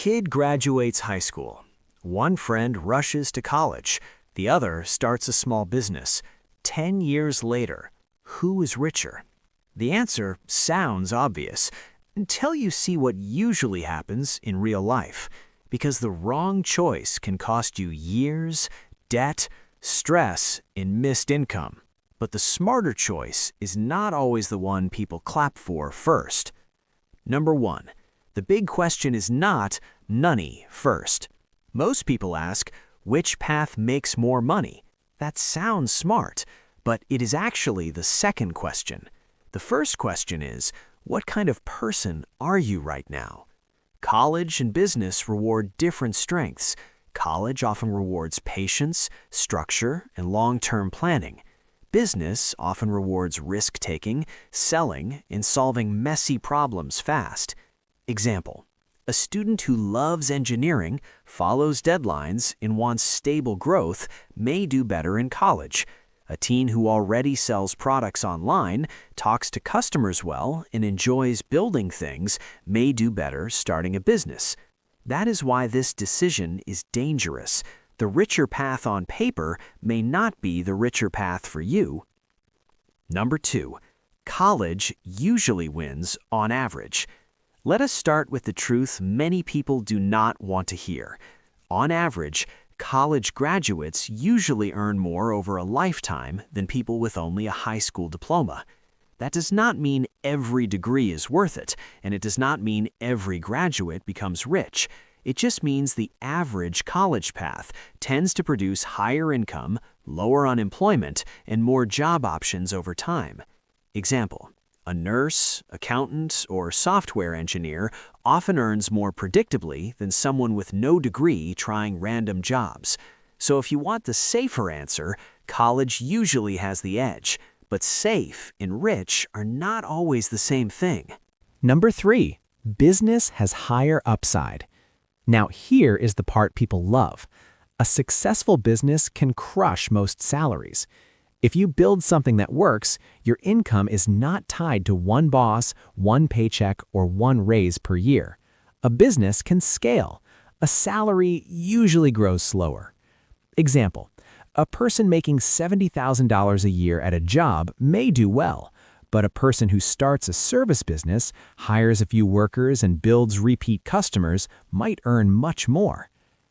kid graduates high school. One friend rushes to college. The other starts a small business. 10 years later, who is richer? The answer sounds obvious until you see what usually happens in real life, because the wrong choice can cost you years, debt, stress, and missed income. But the smarter choice is not always the one people clap for first. Number 1. The big question is not money first. Most people ask, which path makes more money? That sounds smart, but it is actually the second question. The first question is, what kind of person are you right now? College and business reward different strengths. College often rewards patience, structure, and long-term planning. Business often rewards risk-taking, selling, and solving messy problems fast. Example: a student who loves engineering, follows deadlines, and wants stable growth may do better in college. A teen who already sells products online, talks to customers well, and enjoys building things may do better starting a business. That is why this decision is dangerous. The richer path on paper may not be the richer path for you. Number 2. College usually wins on average. Let us start with the truth many people do not want to hear. On average, college graduates usually earn more over a lifetime than people with only a high school diploma. That does not mean every degree is worth it, and it does not mean every graduate becomes rich. It just means the average college path tends to produce higher income, lower unemployment, and more job options over time. Example: a nurse, accountant, or software engineer often earns more predictably than someone with no degree trying random jobs. So if you want the safer answer, college usually has the edge, but safe and rich are not always the same thing. Number 3, business has higher upside. Now here is the part people love. A successful business can crush most salaries. If you build something that works, your income is not tied to one boss, one paycheck, or one raise per year. A business can scale. A salary usually grows slower. Example: a person making $70,000 a year at a job may do well, but a person who starts a service business, hires a few workers, and builds repeat customers might earn much more.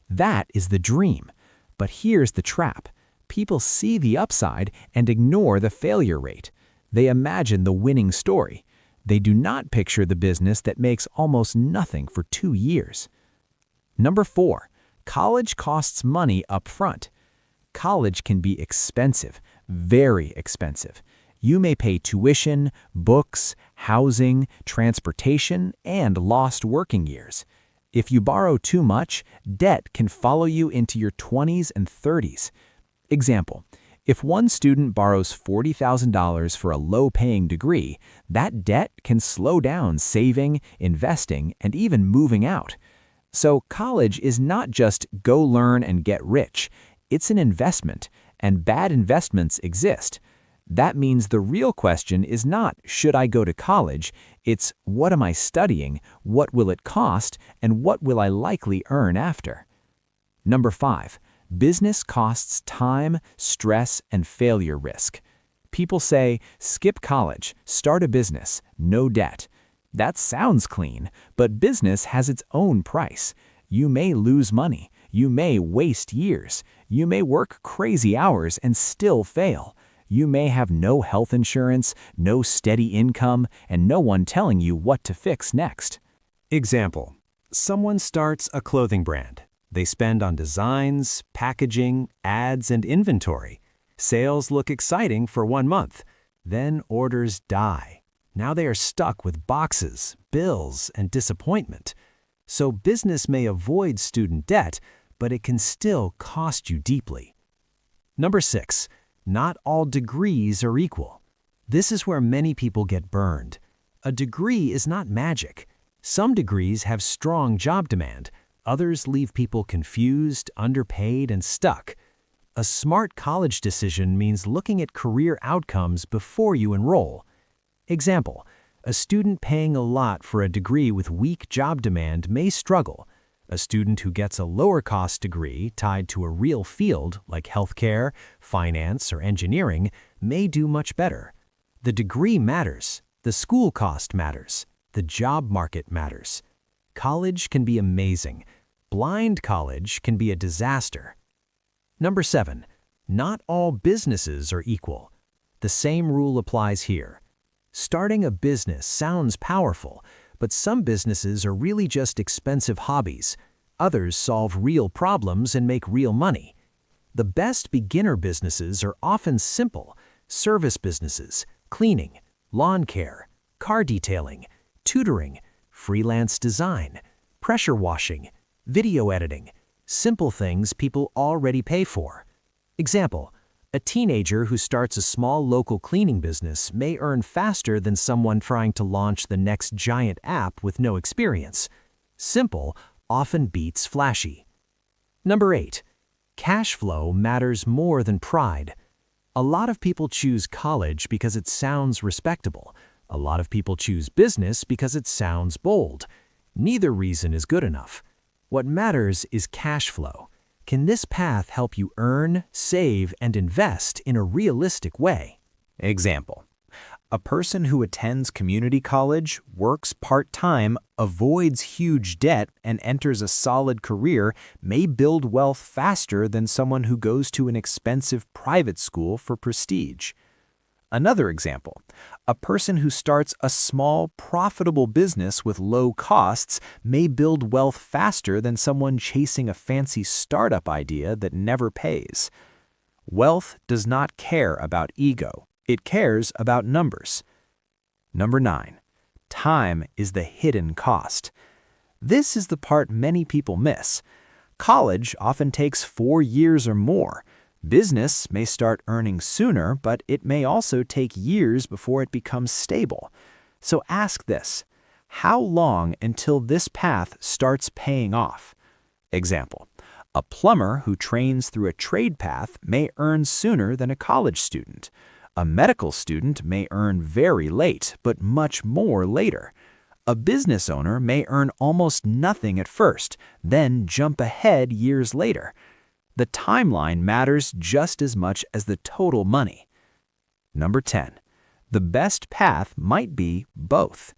That is the dream. But here's the trap. People see the upside and ignore the failure rate. They imagine the winning story. They do not picture the business that makes almost nothing for 2 years. Number 4, college costs money up front. College can be expensive, very expensive. You may pay tuition, books, housing, transportation, and lost working years. If you borrow too much, debt can follow you into your 20s and 30s. Example: if one student borrows $40,000 for a low-paying degree, that debt can slow down saving, investing, and even moving out. So college is not just go learn and get rich. It's an investment, and bad investments exist. That means the real question is not, should I go to college? It's, what am I studying? What will it cost? And what will I likely earn after? Number 5, business costs time, stress, and failure risk. People say, skip college, start a business, no debt. That sounds clean, but business has its own price. You may lose money. You may waste years. You may work crazy hours and still fail. You may have no health insurance, no steady income, and no one telling you what to fix next. Example: someone starts a clothing brand. They spend on designs, packaging, ads, and inventory. Sales look exciting for 1 month. Then orders die. Now they are stuck with boxes, bills, and disappointment. So business may avoid student debt, but it can still cost you deeply. Number 6. Not all degrees are equal. This is where many people get burned. A degree is not magic. Some degrees have strong job demand. Others leave people confused, underpaid, and stuck. A smart college decision means looking at career outcomes before you enroll. Example: a student paying a lot for a degree with weak job demand may struggle. A student who gets a lower-cost degree tied to a real field like healthcare, finance, or engineering may do much better. The degree matters, the school cost matters, the job market matters. College can be amazing. Blind college can be a disaster. Number 7. Not all businesses are equal. The same rule applies here. Starting a business sounds powerful, but some businesses are really just expensive hobbies. Others solve real problems and make real money. The best beginner businesses are often simple: service businesses, cleaning, lawn care, car detailing, tutoring, freelance design, pressure washing, video editing, simple things people already pay for. Example: a teenager who starts a small local cleaning business may earn faster than someone trying to launch the next giant app with no experience. Simple often beats flashy. Number 8. Cash flow matters more than pride. A lot of people choose college because it sounds respectable. A lot of people choose business because it sounds bold. Neither reason is good enough. What matters is cash flow. Can this path help you earn, save, and invest in a realistic way? Example: a person who attends community college, works part-time, avoids huge debt, and enters a solid career may build wealth faster than someone who goes to an expensive private school for prestige. Another example: a person who starts a small, profitable business with low costs may build wealth faster than someone chasing a fancy startup idea that never pays. Wealth does not care about ego. It cares about numbers. Number 9. Time is the hidden cost. This is the part many people miss. College often takes 4 years or more. Business may start earning sooner, but it may also take years before it becomes stable. So ask this: how long until this path starts paying off? Example: a plumber who trains through a trade path may earn sooner than a college student. A medical student may earn very late, but much more later. A business owner may earn almost nothing at first, then jump ahead years later. The timeline matters just as much as the total money. Number 10. The best path might be both.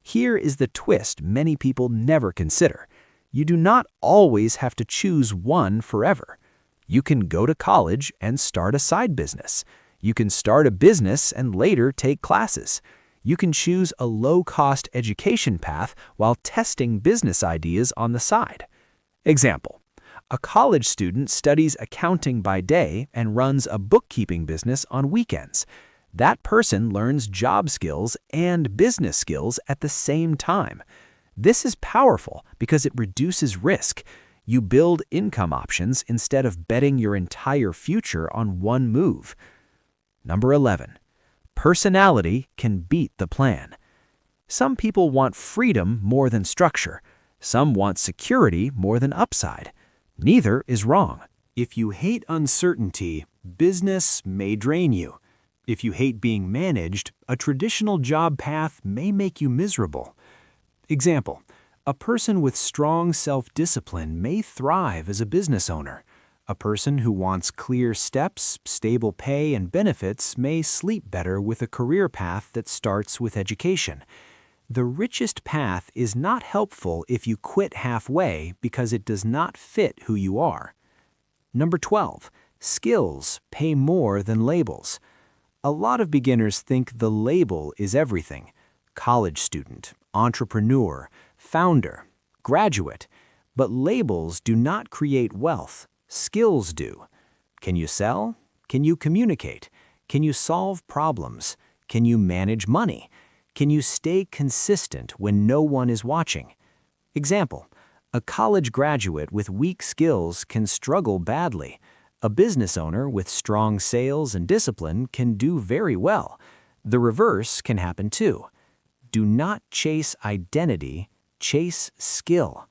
Here is the twist many people never consider. You do not always have to choose one forever. You can go to college and start a side business. You can start a business and later take classes. You can choose a low-cost education path while testing business ideas on the side. Example: a college student studies accounting by day and runs a bookkeeping business on weekends. That person learns job skills and business skills at the same time. This is powerful because it reduces risk. You build income options instead of betting your entire future on one move. Number 11. Personality can beat the plan. Some people want freedom more than structure. Some want security more than upside. Neither is wrong. If you hate uncertainty, business may drain you. If you hate being managed, a traditional job path may make you miserable. Example: a person with strong self-discipline may thrive as a business owner. A person who wants clear steps, stable pay, and benefits may sleep better with a career path that starts with education. The richest path is not helpful if you quit halfway because it does not fit who you are. Number 12. Skills pay more than labels. A lot of beginners think the label is everything: college student, entrepreneur, founder, graduate. But labels do not create wealth. Skills do. Can you sell? Can you communicate? Can you solve problems? Can you manage money? Can you stay consistent when no one is watching? Example: a college graduate with weak skills can struggle badly. A business owner with strong sales and discipline can do very well. The reverse can happen too. Do not chase identity, chase skill.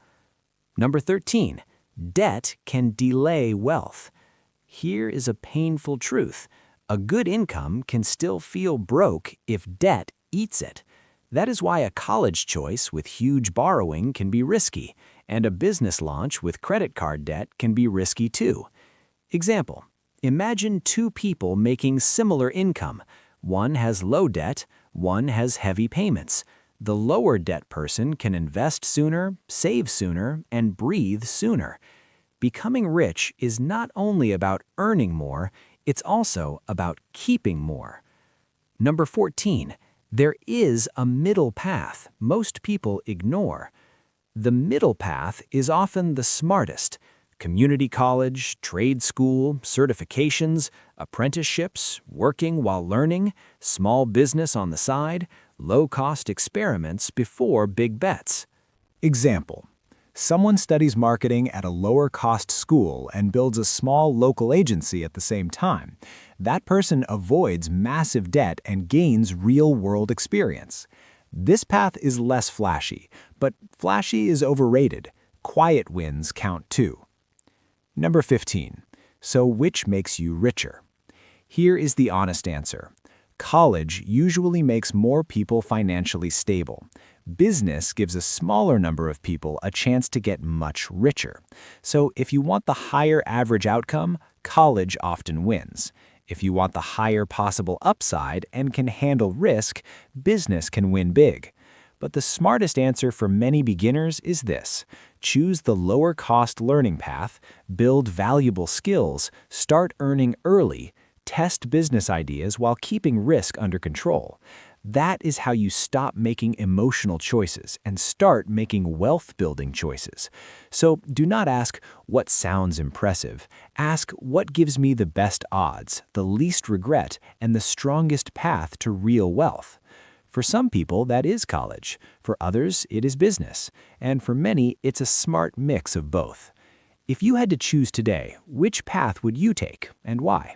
Number 13. Debt can delay wealth. Here is a painful truth. A good income can still feel broke if debt eats it. That is why a college choice with huge borrowing can be risky, And a business launch with credit card debt can be risky too. Example, imagine two people making similar income. One has low debt, one has heavy payments. The lower debt person can invest sooner, save sooner, and breathe sooner. Becoming rich is not only about earning more, it's also about keeping more. Number 14, there is a middle path most people ignore. The middle path is often the smartest. Community college, trade school, certifications, apprenticeships, working while learning, small business on the side, low-cost experiments before big bets. Example. Someone studies marketing at a lower-cost school and builds a small local agency at the same time. That person avoids massive debt and gains real-world experience. This path is less flashy, but flashy is overrated. Quiet wins count too. Number 15. So which makes you richer? Here is the honest answer. College usually makes more people financially stable. Business gives a smaller number of people a chance to get much richer. So if you want the higher average outcome, college often wins. If you want the higher possible upside and can handle risk, business can win big. But the smartest answer for many beginners is this: choose the lower-cost learning path, build valuable skills, start earning early, test business ideas while keeping risk under control. That is how you stop making emotional choices and start making wealth-building choices. So do not ask, what sounds impressive? Ask, what gives me the best odds, the least regret, and the strongest path to real wealth? For some people, that is college. For others, it is business. And for many, it's a smart mix of both. If you had to choose today, which path would you take and why?